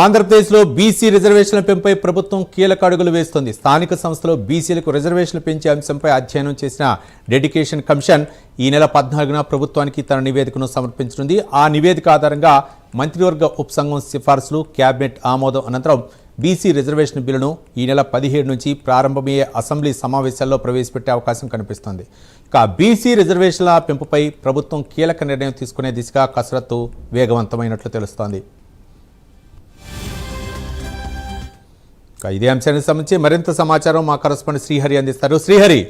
ఆంధ్రప్రదేశ్లో బీసీ రిజర్వేషన్ల పెంపుపై ప్రభుత్వం కీలక అడుగులు వేస్తోంది. స్థానిక సంస్థలో బీసీలకు రిజర్వేషన్లు పెంచే అంశంపై అధ్యయనం చేసిన డెడికేషన్ కమిషన్ ఈ నెల 14న ప్రభుత్వానికి తన నివేదికను సమర్పించనుంది. ఆ నివేదిక ఆధారంగా మంత్రివర్గ ఉపసంఘం సిఫార్సులు కేబినెట్ ఆమోదం అనంతరం బీసీ రిజర్వేషన్ బిల్లును ఈ నెల 17 నుంచి ప్రారంభమయ్యే అసెంబ్లీ సమావేశాల్లో ప్రవేశపెట్టే అవకాశం కనిపిస్తోంది. ఇక బీసీ రిజర్వేషన్ల పెంపుపై ప్రభుత్వం కీలక నిర్ణయం తీసుకునే దిశగా కసరత్తు వేగవంతమైనట్లు తెలుస్తోంది. ఇదే అంశానికి సంబంధించి మరింత సమాచారం మా కరెస్పాండెంట్ శ్రీహరి అందిస్తారు. శ్రీహరి,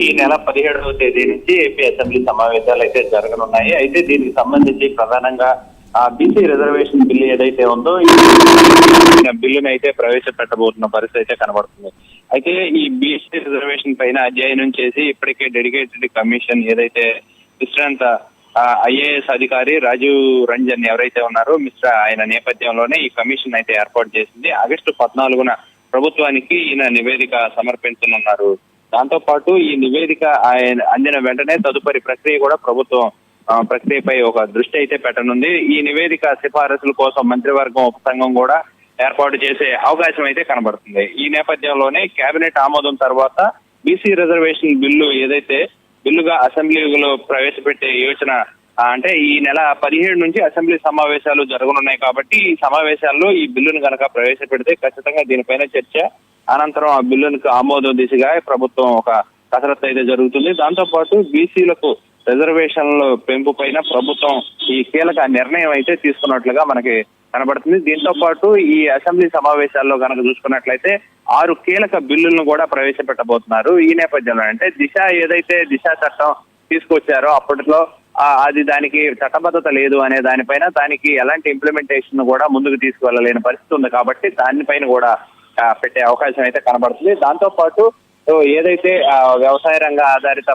ఈ నెల 17వ తేదీ నుంచి ఏపీ అసెంబ్లీ సమావేశాలు అయితే జరగనున్నాయి. అయితే దీనికి సంబంధించి ప్రధానంగా బీసీ రిజర్వేషన్ బిల్లు ఏదైతే ఉందో ఈ బిల్లును అయితే ప్రవేశపెట్టబోతున్న పరిస్థితి అయితే కనబడుతుంది. అయితే ఈ బీసీ రిజర్వేషన్ పైన అధ్యయనం చేసి ఇప్పటికే డెడికేటెడ్ కమిషన్ ఏదైతే విశ్రాంత ఐఏఎస్ అధికారి రాజీవ్ రంజన్ ఎవరైతే ఉన్నారో ఆయన నేపథ్యంలోనే ఈ కమిషన్ అయితే ఏర్పాటు చేసింది. ఆగస్టు 14న ప్రభుత్వానికి ఈయన నివేదిక సమర్పించనున్నారు. దాంతో పాటు ఈ నివేదిక ఆయన అందిన వెంటనే తదుపరి ప్రక్రియ కూడా ప్రభుత్వం ప్రక్రియపై ఒక దృష్టి అయితే పెట్టనుంది. ఈ నివేదిక సిఫారసుల కోసం మంత్రివర్గం ఉపసంఘం కూడా ఏర్పాటు చేసే అవకాశం అయితే కనబడుతుంది. ఈ నేపథ్యంలోనే కేబినెట్ ఆమోదం తర్వాత బీసీ రిజర్వేషన్ బిల్లు ఏదైతే బిల్లుగా అసెంబ్లీలో ప్రవేశపెట్టే యోచన అంటే ఈ నెల 17 నుంచి అసెంబ్లీ సమావేశాలు జరగనున్నాయి. కాబట్టి ఈ సమావేశాల్లో ఈ బిల్లును కనుక ప్రవేశపెడితే ఖచ్చితంగా దీనిపైన చర్చ అనంతరం ఆ బిల్లునికి ఆమోదం దిశగా ప్రభుత్వం ఒక కసరత్తు అయితే జరుగుతుంది. దాంతో పాటు బీసీలకు రిజర్వేషన్ల పెంపు పైన ప్రభుత్వం ఈ కీలక నిర్ణయం అయితే తీసుకున్నట్లుగా మనకి కనబడుతుంది. దీంతో పాటు ఈ అసెంబ్లీ సమావేశాల్లో కనుక చూసుకున్నట్లయితే 6 కీలక బిల్లులను కూడా ప్రవేశపెట్టబోతున్నారు. ఈ నేపథ్యంలో అంటే దిశ చట్టం తీసుకొచ్చారో అప్పట్లో అది దానికి చట్టబద్ధత లేదు అనే దానికి ఎలాంటి ఇంప్లిమెంటేషన్ కూడా ముందుకు తీసుకువెళ్ళలేని పరిస్థితి ఉంది. కాబట్టి దానిపైన కూడా పెట్టే అవకాశం అయితే కనబడుతుంది. దాంతో పాటు ఏదైతే వ్యవసాయ రంగ ఆధారిత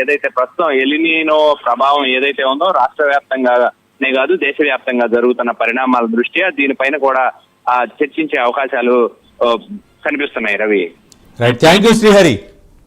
ఏదైతే ప్రస్తుతం ఎలినినో ప్రభావం ఏదైతే ఉందో రాష్ట్ర వ్యాప్తంగానే కాదు దేశవ్యాప్తంగా జరుగుతున్న పరిణామాల దృష్ట్యా దీనిపైన కూడా చర్చించే అవకాశాలు కనిపిస్తున్నాయి. Ravi, thank you Srihari.